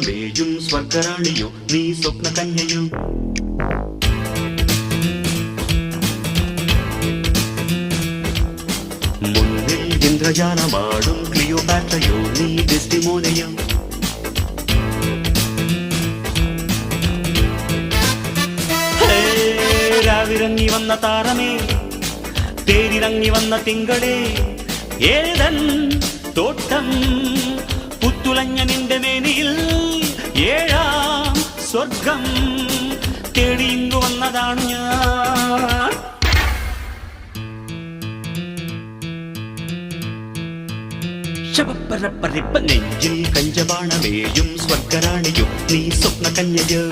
മേയും സ്വർഗറാണിയോ നീ സ്വപ്ന കന്യയോ. മുന്നിൽ ഇന്ദ്രജാലമാടും ക്ലിയോപാട്രയോ നീ ഡെസ്റ്റിമോനയോ. രാവിറങ്ങി വന്ന താരമേ, തേരിറങ്ങി വന്ന തിങ്കളേ, ഏതൻ തോട്ടം പുത്തുലഞ്ഞ നിന്റെ മേനിയിൽ ഏഴാം സ്വർഗം തേടിയിങ്ങു വന്നതാണ് ഞാൻ. ശബപ്പരപ്പരിപ്പ നെഞ്ചിൽ കഞ്ചബാണമേയും സ്വർഗറാണിയും നീ സ്വപ്ന കന്യയോ.